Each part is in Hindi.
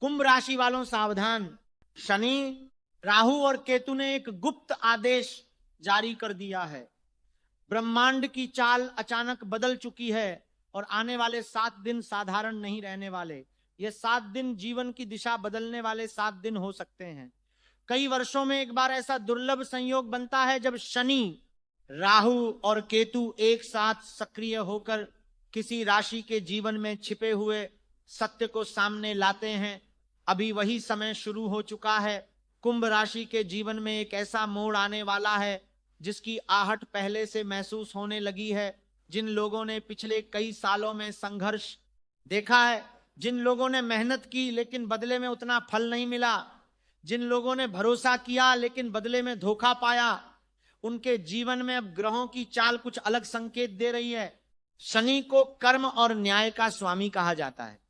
कुंभ राशि वालों सावधान, शनि, राहु और केतु ने एक गुप्त आदेश जारी कर दिया है। ब्रह्मांड की चाल अचानक बदल चुकी है और आने वाले 7 दिन साधारण नहीं रहने वाले। ये 7 दिन जीवन की दिशा बदलने वाले 7 दिन हो सकते हैं। कई वर्षों में एक बार ऐसा दुर्लभ संयोग बनता है जब शनि, राहु और केतु एक साथ सक्रिय होकर किसी राशि के जीवन में छिपे हुए सत्य को सामने लाते हैं। अभी वही समय शुरू हो चुका है। कुंभ राशि के जीवन में एक ऐसा मोड़ आने वाला है जिसकी आहट पहले से महसूस होने लगी है। जिन लोगों ने पिछले कई सालों में संघर्ष देखा है, जिन लोगों ने मेहनत की लेकिन बदले में उतना फल नहीं मिला, जिन लोगों ने भरोसा किया लेकिन बदले में धोखा पाया, उनके जीवन में अब ग्रहों की चाल कुछ अलग संकेत दे रही है। शनि को कर्म और न्याय का स्वामी कहा जाता है।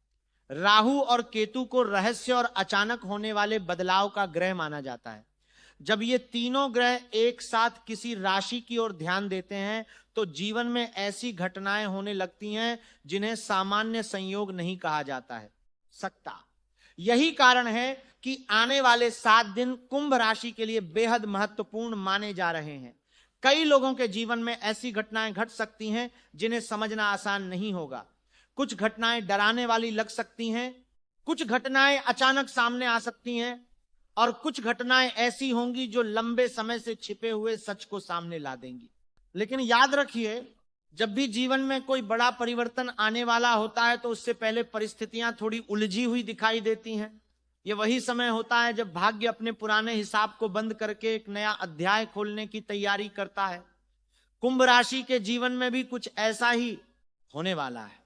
राहु और केतु को रहस्य और अचानक होने वाले बदलाव का ग्रह माना जाता है। जब ये तीनों ग्रह एक साथ किसी राशि की ओर ध्यान देते हैं तो जीवन में ऐसी घटनाएं होने लगती हैं जिन्हें सामान्य संयोग नहीं कहा जाता है सकता। यही कारण है कि आने वाले 7 दिन कुंभ राशि के लिए बेहद महत्वपूर्ण माने जा रहे हैं। कई लोगों के जीवन में ऐसी घटनाएं घट सकती हैं जिन्हें समझना आसान नहीं होगा। कुछ घटनाएं डराने वाली लग सकती हैं, कुछ घटनाएं अचानक सामने आ सकती हैं और कुछ घटनाएं ऐसी होंगी जो लंबे समय से छिपे हुए सच को सामने ला देंगी। लेकिन याद रखिए, जब भी जीवन में कोई बड़ा परिवर्तन आने वाला होता है तो उससे पहले परिस्थितियां थोड़ी उलझी हुई दिखाई देती हैं। ये वही समय होता है जब भाग्य अपने पुराने हिसाब को बंद करके एक नया अध्याय खोलने की तैयारी करता है। कुंभ राशि के जीवन में भी कुछ ऐसा ही होने वाला है।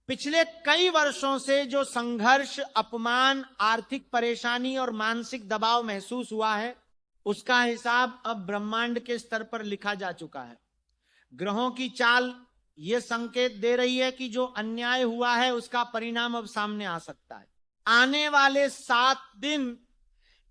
पिछले कई वर्षों से जो संघर्ष, अपमान, आर्थिक परेशानी और मानसिक दबाव महसूस हुआ है, उसका हिसाब अब ब्रह्मांड के स्तर पर लिखा जा चुका है। ग्रहों की चाल ये संकेत दे रही है कि जो अन्याय हुआ है उसका परिणाम अब सामने आ सकता है। आने वाले 7 दिन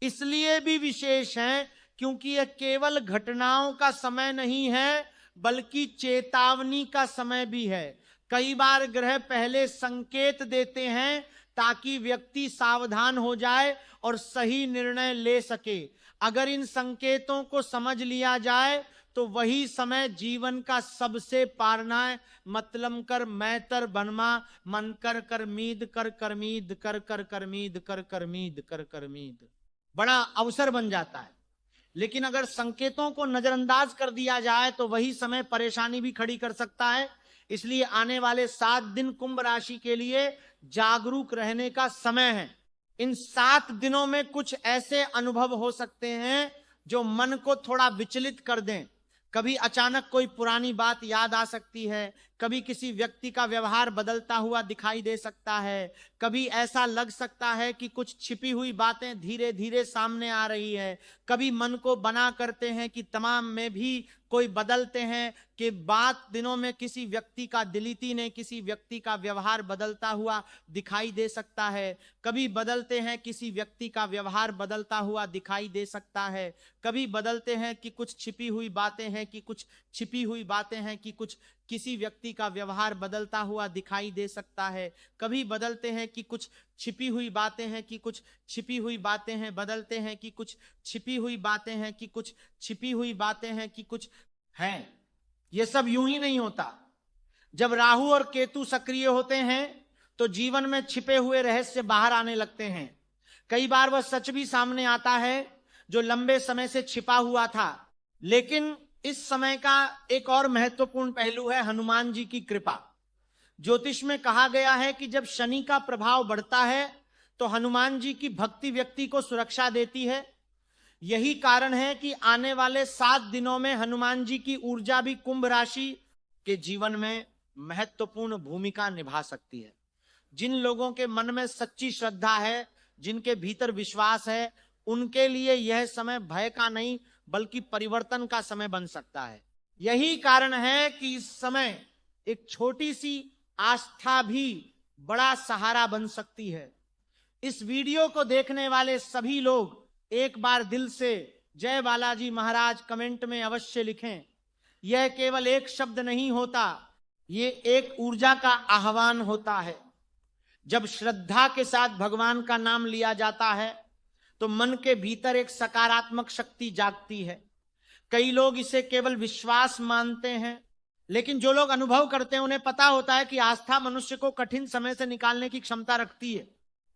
इसलिए भी विशेष हैं क्योंकि यह केवल घटनाओं का समय नहीं है बल्कि चेतावनी का समय भी है। कई बार ग्रह पहले संकेत देते हैं ताकि व्यक्ति सावधान हो जाए और सही निर्णय ले सके। अगर इन संकेतों को समझ लिया जाए तो वही समय जीवन का सबसे पारनाय मतलब कर मैतर बनमा मन कर करमीद कर करमीद कर कर करमीद कर करमीद कर करमीद बड़ा अवसर बन जाता है। लेकिन अगर संकेतों को नजरअंदाज कर दिया जाए तो वही समय परेशानी भी खड़ी कर सकता है। इसलिए आने वाले 7 दिन कुंभ राशि के लिए जागरूक रहने का समय है। इन 7 दिनों में कुछ ऐसे अनुभव हो सकते हैं जो मन को थोड़ा विचलित कर दें। कभी अचानक कोई पुरानी बात याद आ सकती है, कभी किसी व्यक्ति का व्यवहार बदलता हुआ दिखाई दे सकता है, कभी ऐसा लग सकता है कि कुछ छिपी हुई बातें धीरे धीरे सामने आ रही है, कभी मन को बना करते हैं कि तमाम में भी कोई बदलते हैं कि बात दिनों में किसी व्यक्ति का दिलिती ने किसी व्यक्ति का व्यवहार बदलता हुआ दिखाई दे सकता है, कभी बदलते हैं किसी व्यक्ति का व्यवहार बदलता हुआ दिखाई दे सकता है, कभी बदलते हैं कि कुछ छिपी हुई बातें हैं कि कुछ छिपी हुई बातें हैं कि कुछ किसी व्यक्ति का व्यवहार बदलता हुआ दिखाई दे सकता है, कभी बदलते हैं कि कुछ छिपी हुई बातें हैं कि कुछ छिपी हुई बातें हैं, बदलते हैं कि कुछ छिपी हुई बातें हैं कि कुछ छिपी हुई बातें हैं कि कुछ हैं। ये सब यूं ही नहीं होता। जब राहु और केतु सक्रिय होते हैं तो जीवन में छिपे हुए रहस्य बाहर आने लगते हैं। कई बार वह सच भी सामने आता है जो लंबे समय से छिपा हुआ था। लेकिन इस समय का एक और महत्वपूर्ण पहलू है हनुमान जी की कृपा। ज्योतिष में कहा गया है कि जब शनि का प्रभाव बढ़ता है तो हनुमान जी की भक्ति व्यक्ति को सुरक्षा देती है। यही कारण है कि आने वाले 7 दिनों में हनुमान जी की ऊर्जा भी कुंभ राशि के जीवन में महत्वपूर्ण भूमिका निभा सकती है। जिन लोगों के मन में सच्ची श्रद्धा है, जिनके भीतर विश्वास है, उनके लिए यह समय भय का नहीं बल्कि परिवर्तन का समय बन सकता है। यही कारण है कि इस समय एक छोटी सी आस्था भी बड़ा सहारा बन सकती है। इस वीडियो को देखने वाले सभी लोग एक बार दिल से जय बालाजी महाराज कमेंट में अवश्य लिखें। यह केवल एक शब्द नहीं होता, ये एक ऊर्जा का आह्वान होता है। जब श्रद्धा के साथ भगवान का नाम लिया जाता है तो मन के भीतर एक सकारात्मक शक्ति जागती है। कई लोग इसे केवल विश्वास मानते हैं, लेकिन जो लोग अनुभव करते हैं उन्हें पता होता है कि आस्था मनुष्य को कठिन समय से निकालने की क्षमता रखती है।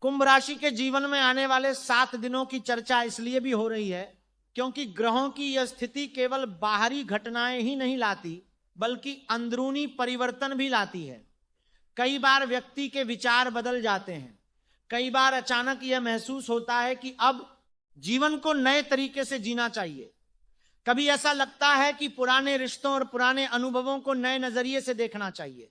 कुंभ राशि के जीवन में आने वाले 7 दिनों की चर्चा इसलिए भी हो रही है क्योंकि ग्रहों की यह स्थिति केवल बाहरी घटनाएं ही नहीं लाती, बल्कि अंदरूनी परिवर्तन भी लाती है। कई बार व्यक्ति के विचार बदल जाते हैं। कई बार अचानक यह महसूस होता है कि अब जीवन को नए तरीके से जीना चाहिए। कभी ऐसा लगता है कि पुराने रिश्तों और पुराने अनुभवों को नए नजरिए से देखना चाहिए।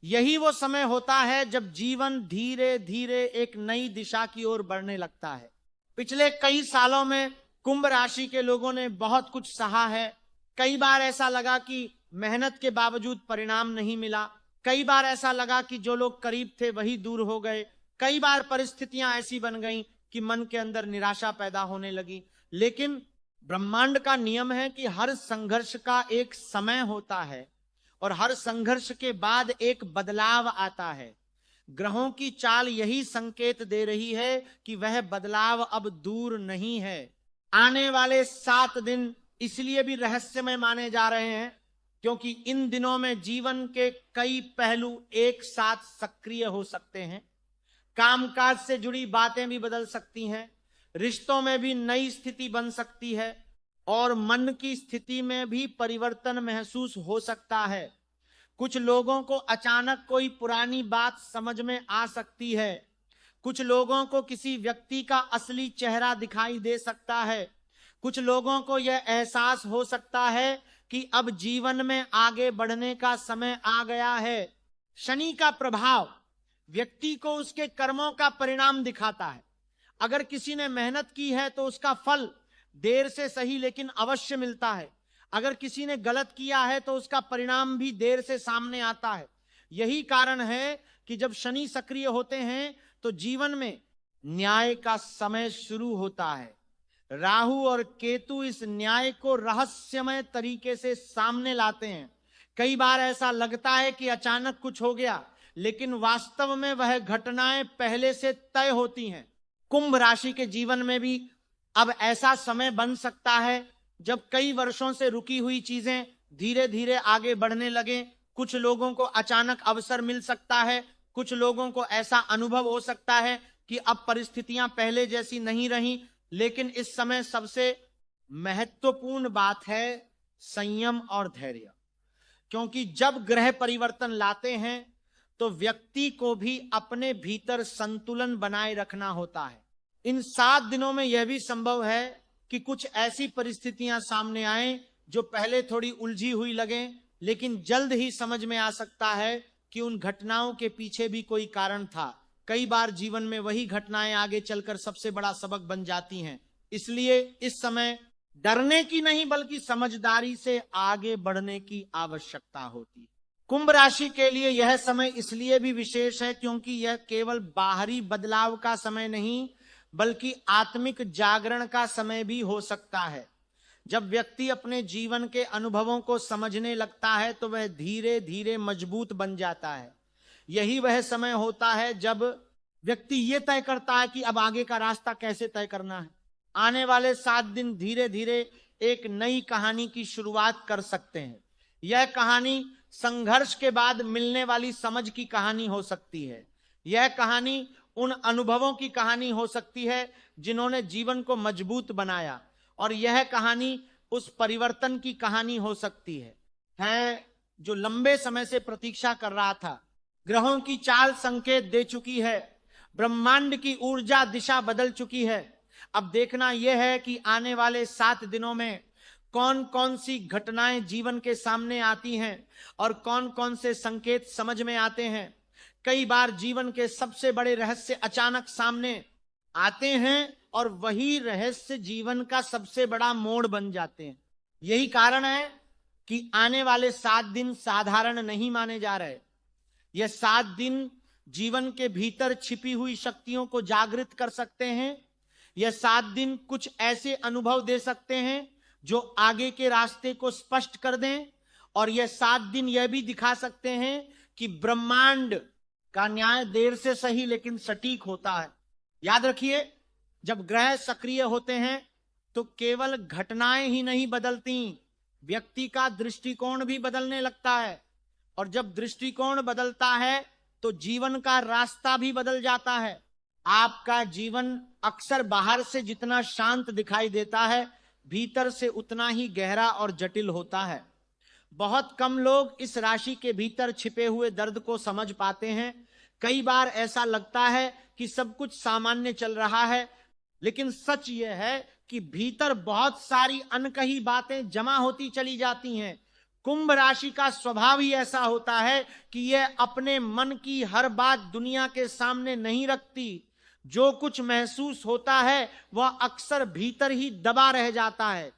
यही वो समय होता है जब जीवन धीरे धीरे एक नई दिशा की ओर बढ़ने लगता है। पिछले कई सालों में कुंभ राशि के लोगों ने बहुत कुछ सहा है। कई बार ऐसा लगा कि मेहनत के बावजूद परिणाम नहीं मिला। कई बार ऐसा लगा कि जो लोग करीब थे वही दूर हो गए। कई बार परिस्थितियां ऐसी बन गईं कि मन के अंदर निराशा पैदा होने लगी। लेकिन ब्रह्मांड का नियम है कि हर संघर्ष का एक समय होता है और हर संघर्ष के बाद एक बदलाव आता है। ग्रहों की चाल यही संकेत दे रही है कि वह बदलाव अब दूर नहीं है। आने वाले 7 दिन इसलिए भी रहस्यमय माने जा रहे हैं क्योंकि इन दिनों में जीवन के कई पहलू एक साथ सक्रिय हो सकते हैं। कामकाज से जुड़ी बातें भी बदल सकती हैं, रिश्तों में भी नई स्थिति बन सकती है और मन की स्थिति में भी परिवर्तन महसूस हो सकता है। कुछ लोगों को अचानक कोई पुरानी बात समझ में आ सकती है। कुछ लोगों को किसी व्यक्ति का असली चेहरा दिखाई दे सकता है। कुछ लोगों को यह एहसास हो सकता है कि अब जीवन में आगे बढ़ने का समय आ गया है। शनि का प्रभाव व्यक्ति को उसके कर्मों का परिणाम दिखाता है। अगर किसी ने मेहनत की है तो उसका फल देर से सही लेकिन अवश्य मिलता है। अगर किसी ने गलत किया है तो उसका परिणाम भी देर से सामने आता है। यही कारण है कि जब शनि सक्रिय होते हैं तो जीवन में न्याय का समय शुरू होता है। राहु और केतु इस न्याय को रहस्यमय तरीके से सामने लाते हैं। कई बार ऐसा लगता है कि अचानक कुछ हो गया, लेकिन वास्तव में वह घटनाएं पहले से तय होती हैं। कुंभ राशि के जीवन में भी अब ऐसा समय बन सकता है जब कई वर्षों से रुकी हुई चीजें धीरे धीरे आगे बढ़ने लगे। कुछ लोगों को अचानक अवसर मिल सकता है। कुछ लोगों को ऐसा अनुभव हो सकता है कि अब परिस्थितियां पहले जैसी नहीं रही। लेकिन इस समय सबसे महत्वपूर्ण बात है संयम और धैर्य, क्योंकि जब ग्रह परिवर्तन लाते हैं तो व्यक्ति को भी अपने भीतर संतुलन बनाए रखना होता है। इन 7 दिनों में यह भी संभव है कि कुछ ऐसी परिस्थितियां सामने आए जो पहले थोड़ी उलझी हुई लगे, लेकिन जल्द ही समझ में आ सकता है कि उन घटनाओं के पीछे भी कोई कारण था। कई बार जीवन में वही घटनाएं आगे चलकर सबसे बड़ा सबक बन जाती हैं। इसलिए इस समय डरने की नहीं बल्कि समझदारी से आगे बढ़ने की आवश्यकता होती है। कुंभ राशि के लिए यह समय इसलिए भी विशेष है क्योंकि यह केवल बाहरी बदलाव का समय नहीं बल्कि आत्मिक जागरण का समय भी हो सकता है। जब व्यक्ति अपने जीवन के अनुभवों को समझने लगता है तो वह धीरे धीरे मजबूत बन जाता है। यही वह समय होता है जब व्यक्ति ये तय करता है कि अब आगे का रास्ता कैसे तय करना है। आने वाले 7 दिन धीरे धीरे एक नई कहानी की शुरुआत कर सकते हैं। यह कहानी संघर्ष के बाद मिलने वाली समझ की कहानी हो सकती है। यह कहानी उन अनुभवों की कहानी हो सकती है जिन्होंने जीवन को मजबूत बनाया, और यह कहानी उस परिवर्तन की कहानी हो सकती है जो लंबे समय से प्रतीक्षा कर रहा था। ग्रहों की चाल संकेत दे चुकी है। ब्रह्मांड की ऊर्जा दिशा बदल चुकी है। अब देखना यह है कि आने वाले 7 दिनों में कौन कौन सी घटनाएं जीवन के सामने आती हैं और कौन कौन से संकेत समझ में आते हैं। कई बार जीवन के सबसे बड़े रहस्य अचानक सामने आते हैं और वही रहस्य जीवन का सबसे बड़ा मोड़ बन जाते हैं। यही कारण है कि आने वाले 7 दिन साधारण नहीं माने जा रहे। यह 7 दिन जीवन के भीतर छिपी हुई शक्तियों को जागृत कर सकते हैं। यह 7 दिन कुछ ऐसे अनुभव दे सकते हैं जो आगे के रास्ते को स्पष्ट कर दें, और यह 7 दिन यह भी दिखा सकते हैं कि ब्रह्मांड का न्याय देर से सही लेकिन सटीक होता है। याद रखिए, जब ग्रह सक्रिय होते हैं तो केवल घटनाएं ही नहीं बदलती, व्यक्ति का दृष्टिकोण भी बदलने लगता है। और जब दृष्टिकोण बदलता है तो जीवन का रास्ता भी बदल जाता है। आपका जीवन अक्सर बाहर से जितना शांत दिखाई देता है, भीतर से उतना ही गहरा और जटिल होता है। बहुत कम लोग इस राशि के भीतर छिपे हुए दर्द को समझ पाते हैं। कई बार ऐसा लगता है कि सब कुछ सामान्य चल रहा है, लेकिन सच यह है कि भीतर बहुत सारी अनकही बातें जमा होती चली जाती हैं। कुंभ राशि का स्वभाव ही ऐसा होता है कि यह अपने मन की हर बात दुनिया के सामने नहीं रखती। जो कुछ महसूस होता है वह अक्सर भीतर ही दबा रह जाता है।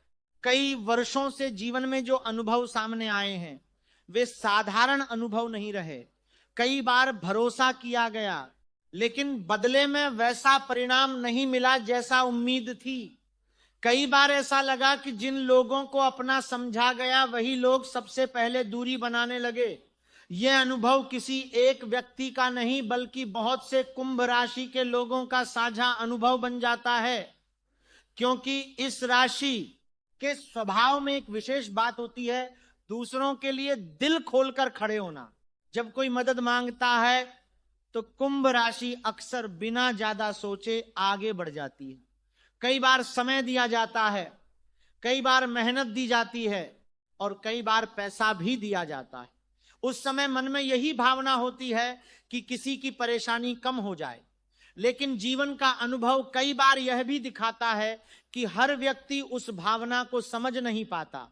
कई वर्षों से जीवन में जो अनुभव सामने आए हैं वे साधारण अनुभव नहीं रहे। कई बार भरोसा किया गया, लेकिन बदले में वैसा परिणाम नहीं मिला जैसा उम्मीद थी। कई बार ऐसा लगा कि जिन लोगों को अपना समझा गया वही लोग सबसे पहले दूरी बनाने लगे। यह अनुभव किसी एक व्यक्ति का नहीं बल्कि बहुत से कुंभ राशि के लोगों का साझा अनुभव बन जाता है, क्योंकि इस राशि के स्वभाव में एक विशेष बात होती है, दूसरों के लिए दिल खोलकर खड़े होना। जब कोई मदद मांगता है तो कुंभ राशि अक्सर बिना ज्यादा सोचे आगे बढ़ जाती है। कई बार समय दिया जाता है, कई बार मेहनत दी जाती है और कई बार पैसा भी दिया जाता है। उस समय मन में यही भावना होती है कि किसी की परेशानी कम हो जाए। लेकिन जीवन का अनुभव कई बार यह भी दिखाता है कि हर व्यक्ति उस भावना को समझ नहीं पाता।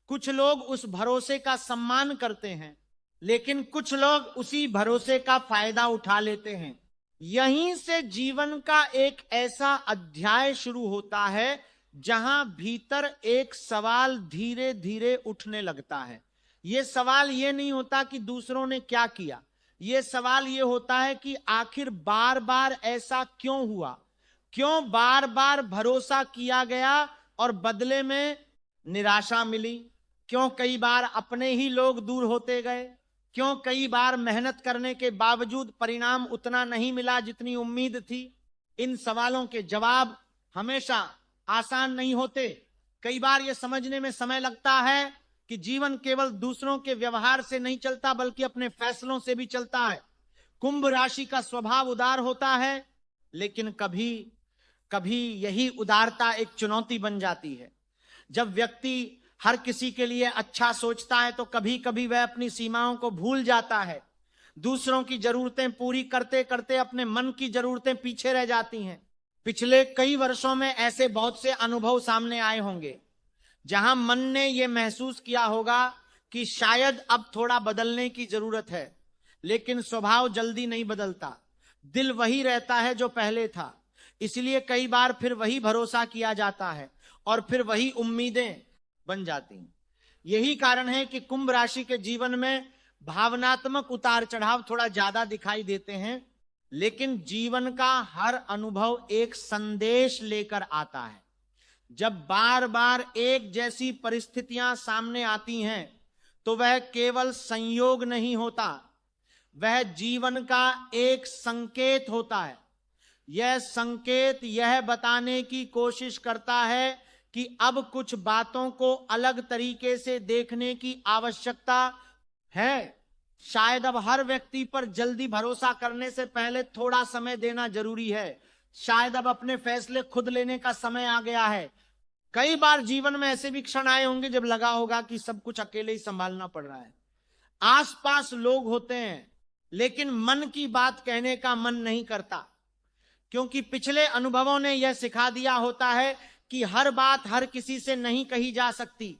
कुछ लोग उस भरोसे का सम्मान करते हैं, लेकिन कुछ लोग उसी भरोसे का फायदा उठा लेते हैं। यहीं से जीवन का एक ऐसा अध्याय शुरू होता है जहां भीतर एक सवाल धीरे धीरे उठने लगता है। यह सवाल ये नहीं होता कि दूसरों ने क्या किया, यह सवाल ये होता है कि आखिर बार बार ऐसा क्यों हुआ, क्यों बार बार भरोसा किया गया और बदले में निराशा मिली, क्यों कई बार अपने ही लोग दूर होते गए, क्यों कई बार मेहनत करने के बावजूद परिणाम उतना नहीं मिला जितनी उम्मीद थी। इन सवालों के जवाब हमेशा आसान नहीं होते। कई बार यह समझने में समय लगता है कि जीवन केवल दूसरों के व्यवहार से नहीं चलता बल्कि अपने फैसलों से भी चलता है। कुंभ राशि का स्वभाव उदार होता है, लेकिन कभी कभी यही उदारता एक चुनौती बन जाती है। जब व्यक्ति हर किसी के लिए अच्छा सोचता है तो कभी कभी वह अपनी सीमाओं को भूल जाता है। दूसरों की जरूरतें पूरी करते करते अपने मन की जरूरतें पीछे रह जाती हैं। पिछले कई वर्षों में ऐसे बहुत से अनुभव सामने आए होंगे जहां मन ने यह महसूस किया होगा कि शायद अब थोड़ा बदलने की जरूरत है, लेकिन स्वभाव जल्दी नहीं बदलता। दिल वही रहता है जो पहले था। इसलिए कई बार फिर वही भरोसा किया जाता है और फिर वही उम्मीदें बन जाती हैं। यही कारण है कि कुंभ राशि के जीवन में भावनात्मक उतार चढ़ाव थोड़ा ज्यादा दिखाई देते हैं, लेकिन जीवन का हर अनुभव एक संदेश लेकर आता है। जब बार बार एक जैसी परिस्थितियां सामने आती हैं तो वह केवल संयोग नहीं होता, वह जीवन का एक संकेत होता है। यह संकेत यह बताने की कोशिश करता है कि अब कुछ बातों को अलग तरीके से देखने की आवश्यकता है। शायद अब हर व्यक्ति पर जल्दी भरोसा करने से पहले थोड़ा समय देना जरूरी है। शायद अब अपने फैसले खुद लेने का समय आ गया है। कई बार जीवन में ऐसे भी क्षण आए होंगे जब लगा होगा कि सब कुछ अकेले ही संभालना पड़ रहा है। आसपास लोग होते हैं, लेकिन मन की बात कहने का मन नहीं करता, क्योंकि पिछले अनुभवों ने यह सिखा दिया होता है कि हर बात हर किसी से नहीं कही जा सकती।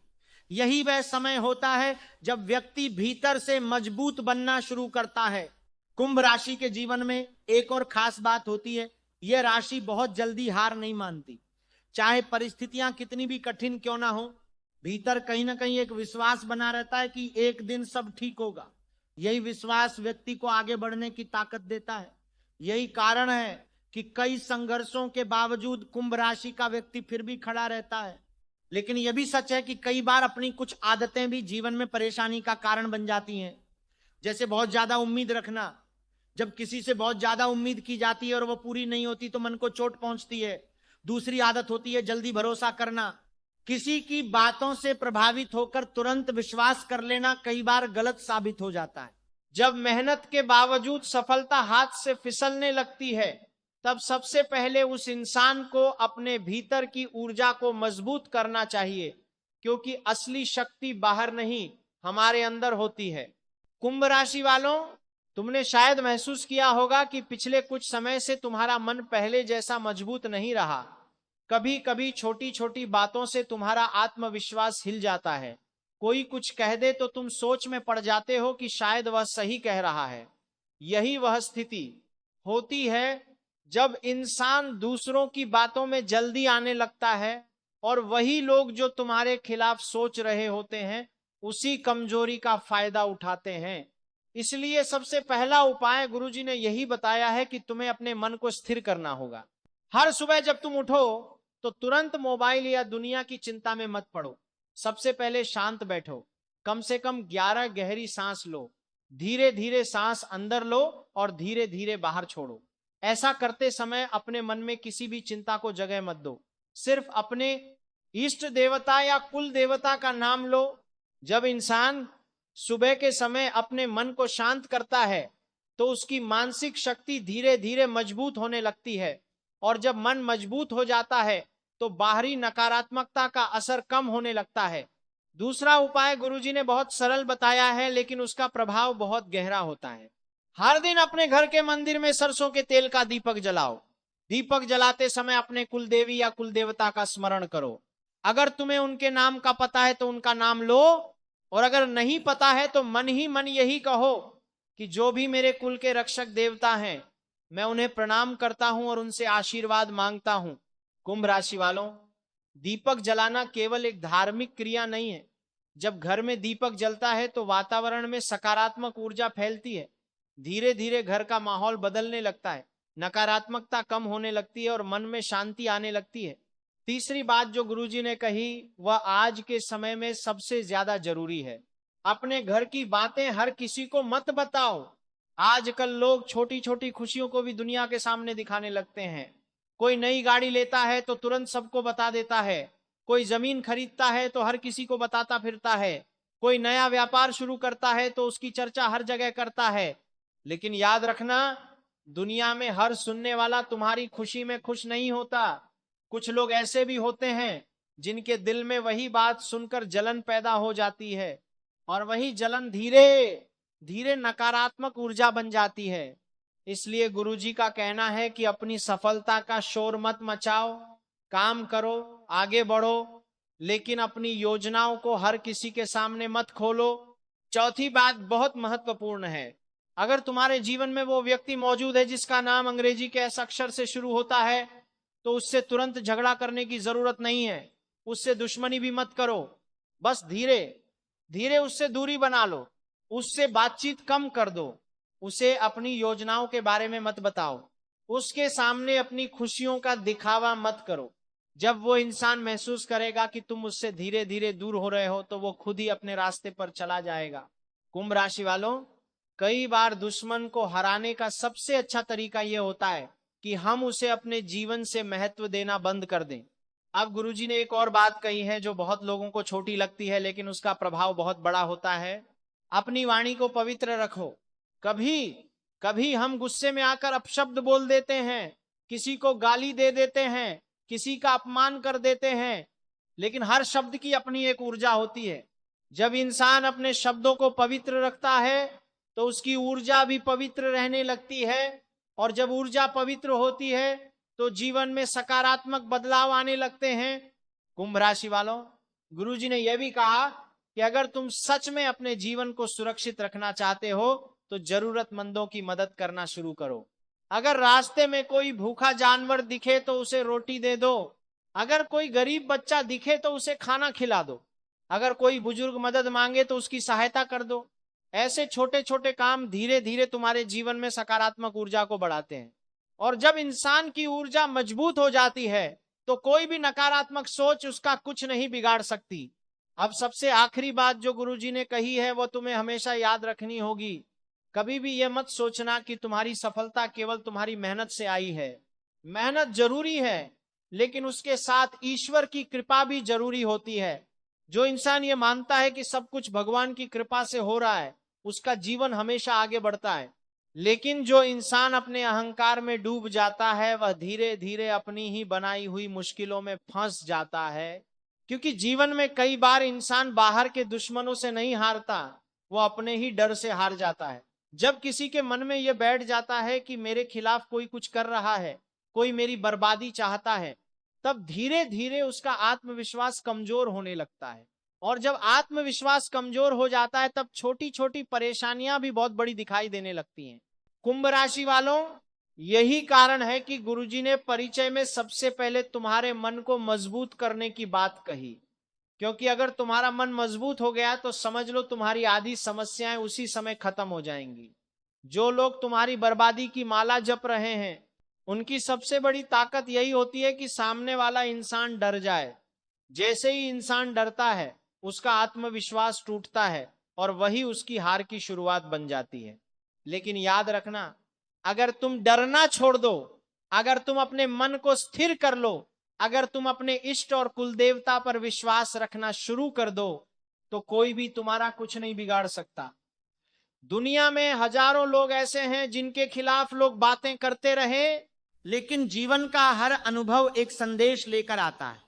यही वह समय होता है जब व्यक्ति भीतर से मजबूत बनना शुरू करता है। कुंभ राशि के जीवन में एक और खास बात होती है, यह राशि बहुत जल्दी हार नहीं मानती। चाहे परिस्थितियां कितनी भी कठिन क्यों ना हो, भीतर कहीं ना कहीं एक विश्वास बना रहता है कि एक दिन सब ठीक होगा। यही विश्वास व्यक्ति को आगे बढ़ने की ताकत देता है। यही कारण है कि कई संघर्षों के बावजूद कुंभ राशि का व्यक्ति फिर भी खड़ा रहता है। लेकिन यह भी सच है कि कई बार अपनी कुछ आदतें भी जीवन में परेशानी का कारण बन जाती हैं। जैसे बहुत ज्यादा उम्मीद रखना, जब किसी से बहुत ज्यादा उम्मीद की जाती है और वो पूरी नहीं होती तो मन को चोट पहुंचती है। दूसरी आदत होती है जल्दी भरोसा करना। किसी की बातों से प्रभावित होकर तुरंत विश्वास कर लेना कई बार गलत साबित हो जाता है। जब मेहनत के बावजूद सफलता हाथ से फिसलने लगती है, तब सबसे पहले उस इंसान को अपने भीतर की ऊर्जा को मजबूत करना चाहिए, क्योंकि असली शक्ति बाहर नहीं, हमारे अंदर होती है। कुंभ राशि वालों, तुमने शायद महसूस किया होगा कि पिछले कुछ समय से तुम्हारा मन पहले जैसा मजबूत नहीं रहा। कभी कभी छोटी छोटी बातों से तुम्हारा आत्मविश्वास हिल जाता है। कोई कुछ कह दे तो तुम सोच में पड़ जाते हो कि शायद वह सही कह रहा है। यही वह स्थिति होती है जब इंसान दूसरों की बातों में जल्दी आने लगता है, और वही लोग जो तुम्हारे खिलाफ सोच रहे होते हैं उसी कमजोरी का फायदा उठाते हैं। इसलिए सबसे पहला उपाय गुरुजी ने यही बताया है कि तुम्हें अपने मन को स्थिर करना होगा। हर सुबह जब तुम उठो तो तुरंत मोबाइल या दुनिया की चिंता में मत पड़ो। सबसे पहले शांत बैठो, कम से कम 11 गहरी सांस लो। धीरे धीरे सांस अंदर लो और धीरे धीरे बाहर छोड़ो। ऐसा करते समय अपने मन में किसी भी चिंता को जगह मत दो। सिर्फ अपने इष्ट देवता या कुल देवता का नाम लो। जब इंसान सुबह के समय अपने मन को शांत करता है तो उसकी मानसिक शक्ति धीरे धीरे मजबूत होने लगती है, और जब मन मजबूत हो जाता है तो बाहरी नकारात्मकता का असर कम होने लगता है। दूसरा उपाय गुरुजी ने बहुत सरल बताया है, लेकिन उसका प्रभाव बहुत गहरा होता है। हर दिन अपने घर के मंदिर में सरसों के तेल का दीपक जलाओ। दीपक जलाते समय अपने कुल देवी या कुल देवता का स्मरण करो। अगर तुम्हें उनके नाम का पता है तो उनका नाम लो, और अगर नहीं पता है तो मन ही मन यही कहो कि जो भी मेरे कुल के रक्षक देवता हैं, मैं उन्हें प्रणाम करता हूं और उनसे आशीर्वाद मांगता हूं। कुंभ राशि वालों, दीपक जलाना केवल एक धार्मिक क्रिया नहीं है। जब घर में दीपक जलता है तो वातावरण में सकारात्मक ऊर्जा फैलती है। धीरे धीरे घर का माहौल बदलने लगता है, नकारात्मकता कम होने लगती है और मन में शांति आने लगती है। तीसरी बात जो गुरुजी ने कही वह आज के समय में सबसे ज्यादा जरूरी है। अपने घर की बातें हर किसी को मत बताओ। आजकल लोग छोटी छोटी खुशियों को भी दुनिया के सामने दिखाने लगते हैं। कोई नई गाड़ी लेता है तो तुरंत सबको बता देता है। कोई जमीन खरीदता है तो हर किसी को बताता फिरता है। कोई नया व्यापार शुरू करता है तो उसकी चर्चा हर जगह करता है। लेकिन याद रखना, दुनिया में हर सुनने वाला तुम्हारी खुशी में खुश नहीं होता। कुछ लोग ऐसे भी होते हैं जिनके दिल में वही बात सुनकर जलन पैदा हो जाती है, और वही जलन धीरे धीरे नकारात्मक ऊर्जा बन जाती है। इसलिए गुरुजी का कहना है कि अपनी सफलता का शोर मत मचाओ, काम करो, आगे बढ़ो, लेकिन अपनी योजनाओं को हर किसी के सामने मत खोलो। चौथी बात बहुत महत्वपूर्ण है। अगर तुम्हारे जीवन में वो व्यक्ति मौजूद है जिसका नाम अंग्रेजी के एस अक्षर से शुरू होता है, तो उससे तुरंत झगड़ा करने की जरूरत नहीं है। उससे दुश्मनी भी मत करो, बस धीरे धीरे उससे दूरी बना लो, उससे बातचीत कम कर दो, उसे अपनी योजनाओं के बारे में मत बताओ, उसके सामने अपनी खुशियों का दिखावा मत करो। जब वो इंसान महसूस करेगा कि तुम उससे धीरे धीरे दूर हो रहे हो तो वो खुद ही अपने रास्ते पर चला जाएगा। कुंभ राशि वालों, कई बार दुश्मन को हराने का सबसे अच्छा तरीका यह होता है कि हम उसे अपने जीवन से महत्व देना बंद कर दें। अब गुरुजी ने एक और बात कही है जो बहुत लोगों को छोटी लगती है, लेकिन उसका प्रभाव बहुत बड़ा होता है। अपनी वाणी को पवित्र रखो। कभी कभी हम गुस्से में आकर अपशब्द बोल देते हैं, किसी को गाली दे देते हैं, किसी का अपमान कर देते हैं, लेकिन हर शब्द की अपनी एक ऊर्जा होती है। जब इंसान अपने शब्दों को पवित्र रखता है तो उसकी ऊर्जा भी पवित्र रहने लगती है, और जब ऊर्जा पवित्र होती है तो जीवन में सकारात्मक बदलाव आने लगते हैं। कुंभ राशि वालों, गुरुजी ने यह भी कहा कि अगर तुम सच में अपने जीवन को सुरक्षित रखना चाहते हो तो जरूरतमंदों की मदद करना शुरू करो। अगर रास्ते में कोई भूखा जानवर दिखे तो उसे रोटी दे दो। अगर कोई गरीब बच्चा दिखे तो उसे खाना खिला दो। अगर कोई बुजुर्ग मदद मांगे तो उसकी सहायता कर दो। ऐसे छोटे छोटे काम धीरे धीरे तुम्हारे जीवन में सकारात्मक ऊर्जा को बढ़ाते हैं, और जब इंसान की ऊर्जा मजबूत हो जाती है तो कोई भी नकारात्मक सोच उसका कुछ नहीं बिगाड़ सकती। अब सबसे आखिरी बात जो गुरुजी ने कही है वो तुम्हें हमेशा याद रखनी होगी। कभी भी यह मत सोचना कि तुम्हारी सफलता केवल तुम्हारी मेहनत से आई है। मेहनत जरूरी है, लेकिन उसके साथ ईश्वर की कृपा भी जरूरी होती है। जो इंसान ये मानता है कि सब कुछ भगवान की कृपा से हो रहा है, उसका जीवन हमेशा आगे बढ़ता है। लेकिन जो इंसान अपने अहंकार में डूब जाता है, वह धीरे धीरे अपनी ही बनाई हुई मुश्किलों में फंस जाता है। क्योंकि जीवन में कई बार इंसान बाहर के दुश्मनों से नहीं हारता, वो अपने ही डर से हार जाता है। जब किसी के मन में यह बैठ जाता है कि मेरे खिलाफ कोई कुछ कर रहा है, कोई मेरी बर्बादी चाहता है, तब धीरे धीरे उसका आत्मविश्वास कमजोर होने लगता है। और जब आत्मविश्वास कमजोर हो जाता है, तब छोटी छोटी परेशानियां भी बहुत बड़ी दिखाई देने लगती हैं। कुंभ राशि वालों, यही कारण है कि गुरुजी ने परिचय में सबसे पहले तुम्हारे मन को मजबूत करने की बात कही। क्योंकि अगर तुम्हारा मन मजबूत हो गया तो समझ लो तुम्हारी आधी समस्याएं उसी समय खत्म हो जाएंगी। जो लोग तुम्हारी बर्बादी की माला जप रहे हैं, उनकी सबसे बड़ी ताकत यही होती है कि सामने वाला इंसान डर जाए। जैसे ही इंसान डरता है, उसका आत्मविश्वास टूटता है और वही उसकी हार की शुरुआत बन जाती है। लेकिन याद रखना, अगर तुम डरना छोड़ दो, अगर तुम अपने मन को स्थिर कर लो, अगर तुम अपने इष्ट और कुलदेवता पर विश्वास रखना शुरू कर दो, तो कोई भी तुम्हारा कुछ नहीं बिगाड़ सकता। दुनिया में हजारों लोग ऐसे हैं जिनके खिलाफ लोग बातें करते रहे, लेकिन जीवन का हर अनुभव एक संदेश लेकर आता है।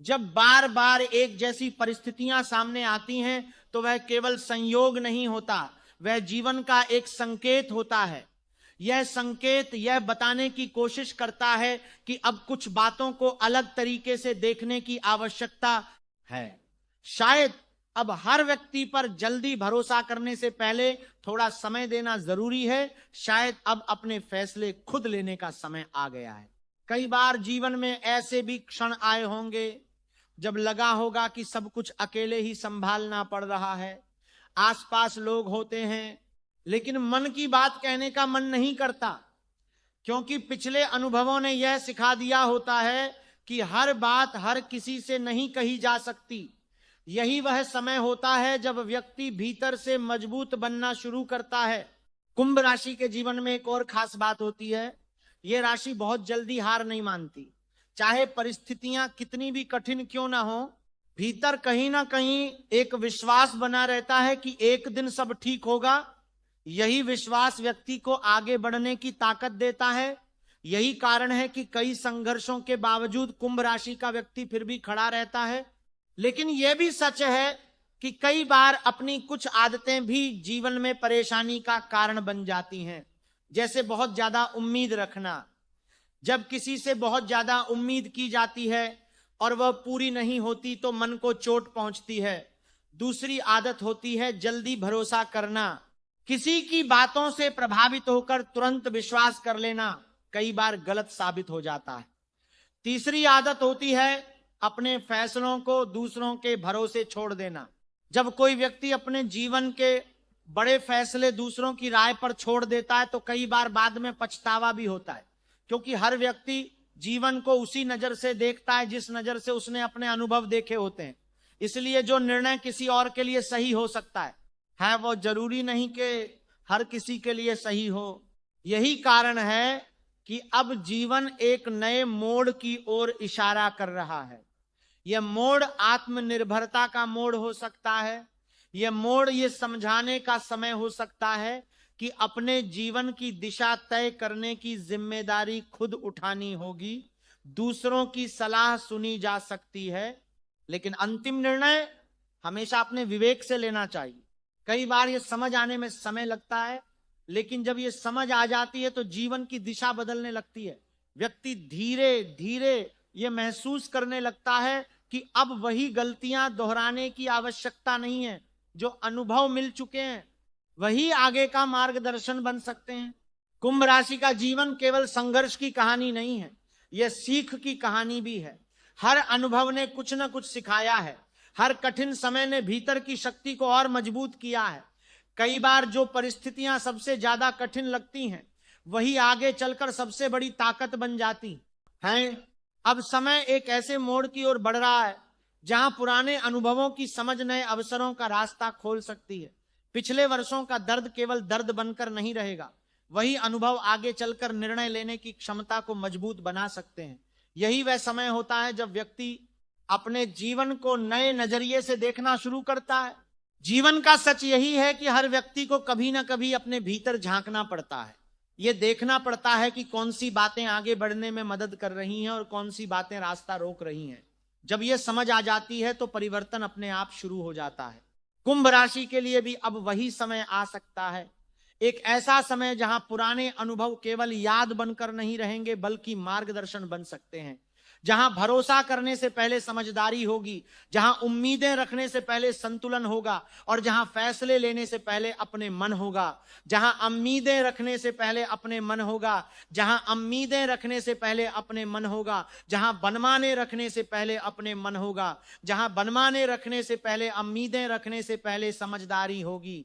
जब बार बार एक जैसी परिस्थितियां सामने आती हैं, तो वह केवल संयोग नहीं होता, वह जीवन का एक संकेत होता है। यह संकेत यह बताने की कोशिश करता है कि अब कुछ बातों को अलग तरीके से देखने की आवश्यकता है। शायद अब हर व्यक्ति पर जल्दी भरोसा करने से पहले थोड़ा समय देना जरूरी है। शायद अब अपने फैसले खुद लेने का समय आ गया है। कई बार जीवन में ऐसे भी क्षण आए होंगे जब लगा होगा कि सब कुछ अकेले ही संभालना पड़ रहा है। आसपास लोग होते हैं, लेकिन मन की बात कहने का मन नहीं करता, क्योंकि पिछले अनुभवों ने यह सिखा दिया होता है कि हर बात हर किसी से नहीं कही जा सकती। यही वह समय होता है जब व्यक्ति भीतर से मजबूत बनना शुरू करता है। कुंभ राशि के जीवन में एक और खास बात होती है, यह राशि बहुत जल्दी हार नहीं मानती। चाहे परिस्थितियां कितनी भी कठिन क्यों ना हो, भीतर कहीं ना कहीं एक विश्वास बना रहता है कि एक दिन सब ठीक होगा। यही विश्वास व्यक्ति को आगे बढ़ने की ताकत देता है। यही कारण है कि कई संघर्षों के बावजूद कुंभ राशि का व्यक्ति फिर भी खड़ा रहता है। लेकिन यह भी सच है कि कई बार अपनी कुछ आदतें भी जीवन में परेशानी का कारण बन जाती हैं। जैसे बहुत ज्यादा उम्मीद रखना। जब किसी से बहुत ज्यादा उम्मीद की जाती है और वह पूरी नहीं होती तो मन को चोट पहुंचती है। दूसरी आदत होती है जल्दी भरोसा करना। किसी की बातों से प्रभावित होकर तुरंत विश्वास कर लेना कई बार गलत साबित हो जाता है। तीसरी आदत होती है अपने फैसलों को दूसरों के भरोसे छोड़ देना। जब कोई व्यक्ति अपने जीवन के बड़े फैसले दूसरों की राय पर छोड़ देता है तो कई बार बाद में पछतावा भी होता है, क्योंकि हर व्यक्ति जीवन को उसी नजर से देखता है जिस नजर से उसने अपने अनुभव देखे होते हैं। इसलिए जो निर्णय किसी और के लिए सही हो सकता है वो जरूरी नहीं कि हर किसी के लिए सही हो। यही कारण है कि अब जीवन एक नए मोड़ की ओर इशारा कर रहा है। यह मोड़ आत्मनिर्भरता का मोड़ हो सकता है। यह मोड़ ये समझाने का समय हो सकता है कि अपने जीवन की दिशा तय करने की जिम्मेदारी खुद उठानी होगी। दूसरों की सलाह सुनी जा सकती है, लेकिन अंतिम निर्णय हमेशा अपने विवेक से लेना चाहिए। कई बार यह समझ आने में समय लगता है, लेकिन जब यह समझ आ जाती है तो जीवन की दिशा बदलने लगती है। व्यक्ति धीरे धीरे यह महसूस करने लगता है कि अब वही गलतियां दोहराने की आवश्यकता नहीं है। जो अनुभव मिल चुके हैं वही आगे का मार्गदर्शन बन सकते हैं। कुंभ राशि का जीवन केवल संघर्ष की कहानी नहीं है, यह सीख की कहानी भी है। हर अनुभव ने कुछ न कुछ सिखाया है। हर कठिन समय ने भीतर की शक्ति को और मजबूत किया है। कई बार जो परिस्थितियां सबसे ज्यादा कठिन लगती हैं वही आगे चलकर सबसे बड़ी ताकत बन जाती हैं। अब समय एक ऐसे मोड़ की ओर बढ़ रहा है जहां पुराने अनुभवों की समझ नए अवसरों का रास्ता खोल सकती है। पिछले वर्षों का दर्द केवल दर्द बनकर नहीं रहेगा, वही अनुभव आगे चलकर निर्णय लेने की क्षमता को मजबूत बना सकते हैं। यही वह समय होता है जब व्यक्ति अपने जीवन को नए नजरिए से देखना शुरू करता है। जीवन का सच यही है कि हर व्यक्ति को कभी ना कभी अपने भीतर झांकना पड़ता है। ये देखना पड़ता है कि कौन सी बातें आगे बढ़ने में मदद कर रही हैं और कौन सी बातें रास्ता रोक रही हैं। जब ये समझ आ जाती है तो परिवर्तन अपने आप शुरू हो जाता है। कुंभ राशि के लिए भी अब वही समय आ सकता है, एक ऐसा समय जहां पुराने अनुभव केवल याद बनकर नहीं रहेंगे बल्कि मार्गदर्शन बन सकते हैं, जहां भरोसा करने से पहले समझदारी होगी, जहां उम्मीदें रखने से पहले संतुलन होगा और जहां फैसले लेने से पहले अपने मन होगा, जहां उम्मीदें रखने से पहले अपने मन होगा, जहां उम्मीदें रखने से पहले अपने मन होगा, जहां बनमाने रखने से पहले अपने मन होगा, जहां बनमाने रखने से पहले उम्मीदें रखने से पहले समझदारी होगी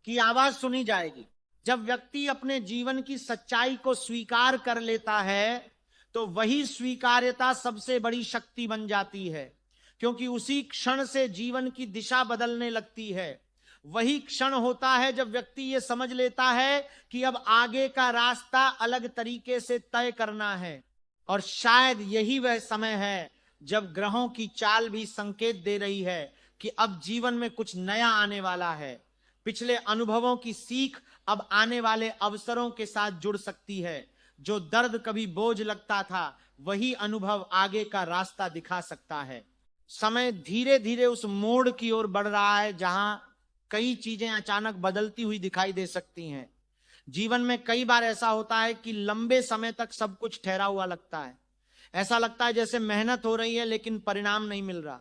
की आवाज सुनी जाएगी। जब व्यक्ति अपने जीवन की सच्चाई को स्वीकार कर लेता है तो वही स्वीकार्यता सबसे बड़ी शक्ति बन जाती है, क्योंकि उसी क्षण से जीवन की दिशा बदलने लगती है। वही क्षण होता है जब व्यक्ति ये समझ लेता है कि अब आगे का रास्ता अलग तरीके से तय करना है। और शायद यही वह समय है जब ग्रहों की चाल भी संकेत दे रही है कि अब जीवन में कुछ नया आने वाला है। पिछले अनुभवों की सीख अब आने वाले अवसरों के साथ जुड़ सकती है। जो दर्द कभी बोझ लगता था, वही अनुभव आगे का रास्ता दिखा सकता है। समय धीरे धीरे उस मोड़ की ओर बढ़ रहा है जहां कई चीजें अचानक बदलती हुई दिखाई दे सकती हैं। जीवन में कई बार ऐसा होता है कि लंबे समय तक सब कुछ ठहरा हुआ लगता है। ऐसा लगता है जैसे मेहनत हो रही है लेकिन परिणाम नहीं मिल रहा,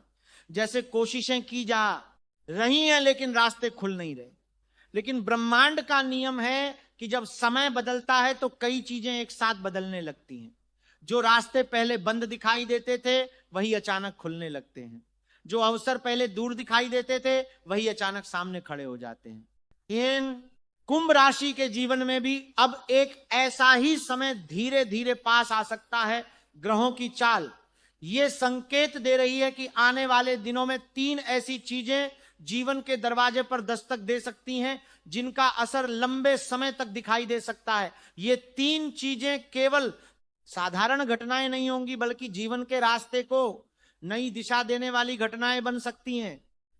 जैसे कोशिशें की जा रही हैं लेकिन रास्ते खुल नहीं रहे। लेकिन ब्रह्मांड का नियम है कि जब समय बदलता है तो कई चीजें एक साथ बदलने लगती हैं। जो रास्ते पहले बंद दिखाई देते थे वही अचानक खुलने लगते हैं। जो अवसर पहले दूर दिखाई देते थे वही अचानक सामने खड़े हो जाते हैं। इन कुंभ राशि के जीवन में भी अब एक ऐसा ही समय धीरे धीरे पास आ सकता है। ग्रहों की चाल ये संकेत दे रही है कि आने वाले दिनों में 3 ऐसी चीजें जीवन के दरवाजे पर दस्तक दे सकती हैं जिनका असर लंबे समय तक दिखाई दे सकता है। ये 3 चीजें केवल साधारण घटनाएं नहीं होंगी बल्कि जीवन के रास्ते को नई दिशा देने वाली घटनाएं बन सकती हैं।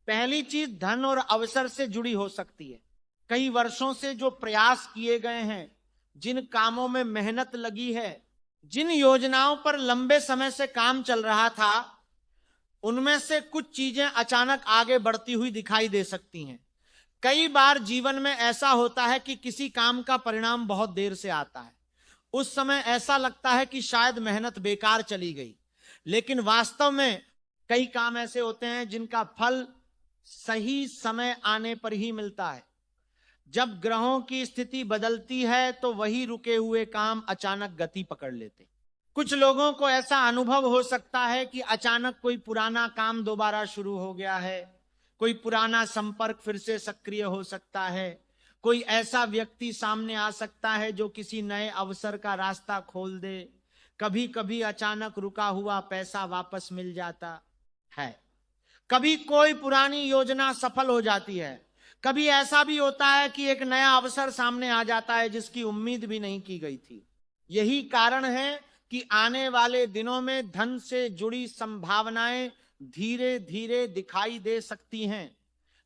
पहली चीज धन और अवसर से जुड़ी हो सकती है। कई वर्षों से जो प्रयास किए गए हैं, जिन कामों में मेहनत लगी है, जिन योजनाओं पर लंबे समय से काम चल रहा था, उनमें से कुछ चीजें अचानक आगे बढ़ती हुई दिखाई दे सकती हैं। कई बार जीवन में ऐसा होता है कि किसी काम का परिणाम बहुत देर से आता है। उस समय ऐसा लगता है कि शायद मेहनत बेकार चली गई, लेकिन वास्तव में कई काम ऐसे होते हैं जिनका फल सही समय आने पर ही मिलता है। जब ग्रहों की स्थिति बदलती है तो वही रुके हुए काम अचानक गति पकड़ लेते। कुछ लोगों को ऐसा अनुभव हो सकता है कि अचानक कोई पुराना काम दोबारा शुरू हो गया है, कोई पुराना संपर्क फिर से सक्रिय हो सकता है, कोई ऐसा व्यक्ति सामने आ सकता है जो किसी नए अवसर का रास्ता खोल दे। कभी कभी अचानक रुका हुआ पैसा वापस मिल जाता है, कभी कोई पुरानी योजना सफल हो जाती है, कभी ऐसा भी होता है कि एक नया अवसर सामने आ जाता है जिसकी उम्मीद भी नहीं की गई थी। यही कारण है कि आने वाले दिनों में धन से जुड़ी संभावनाएं धीरे धीरे दिखाई दे सकती हैं।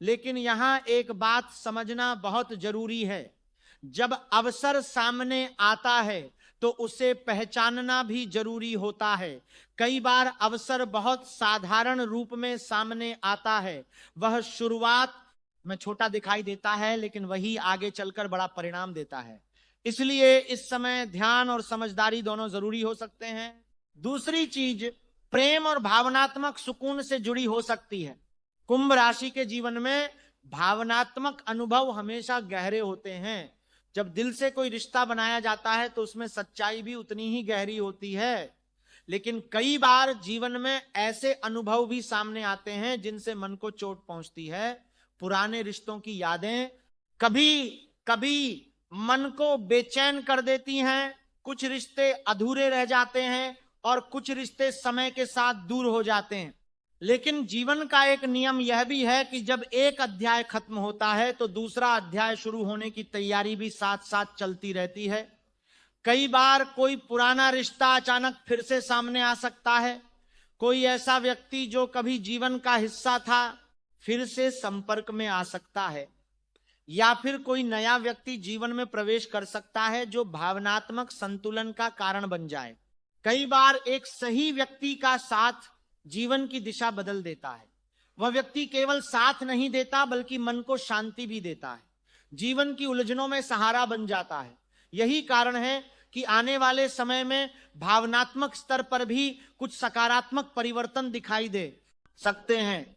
लेकिन यहां एक बात समझना बहुत जरूरी है, जब अवसर सामने आता है तो उसे पहचानना भी जरूरी होता है। कई बार अवसर बहुत साधारण रूप में सामने आता है, वह शुरुआत में छोटा दिखाई देता है लेकिन वही आगे चलकर बड़ा परिणाम देता है। इसलिए इस समय ध्यान और समझदारी दोनों जरूरी हो सकते हैं। दूसरी चीज प्रेम और भावनात्मक सुकून से जुड़ी हो सकती है। कुंभ राशि के जीवन में भावनात्मक अनुभव हमेशा गहरे होते हैं। जब दिल से कोई रिश्ता बनाया जाता है तो उसमें सच्चाई भी उतनी ही गहरी होती है। लेकिन कई बार जीवन में ऐसे अनुभव भी सामने आते हैं जिनसे मन को चोट पहुंचती है। पुराने रिश्तों की यादें कभी कभी मन को बेचैन कर देती हैं। कुछ रिश्ते अधूरे रह जाते हैं और कुछ रिश्ते समय के साथ दूर हो जाते हैं। लेकिन जीवन का एक नियम यह भी है कि जब एक अध्याय खत्म होता है तो दूसरा अध्याय शुरू होने की तैयारी भी साथ साथ चलती रहती है। कई बार कोई पुराना रिश्ता अचानक फिर से सामने आ सकता है। कोई ऐसा व्यक्ति जो कभी जीवन का हिस्सा था फिर से संपर्क में आ सकता है, या फिर कोई नया व्यक्ति जीवन में प्रवेश कर सकता है जो भावनात्मक संतुलन का कारण बन जाए। कई बार एक सही व्यक्ति का साथ जीवन की दिशा बदल देता है। वह व्यक्ति केवल साथ नहीं देता बल्कि मन को शांति भी देता है, जीवन की उलझनों में सहारा बन जाता है। यही कारण है कि आने वाले समय में भावनात्मक स्तर पर भी कुछ सकारात्मक परिवर्तन दिखाई दे सकते हैं।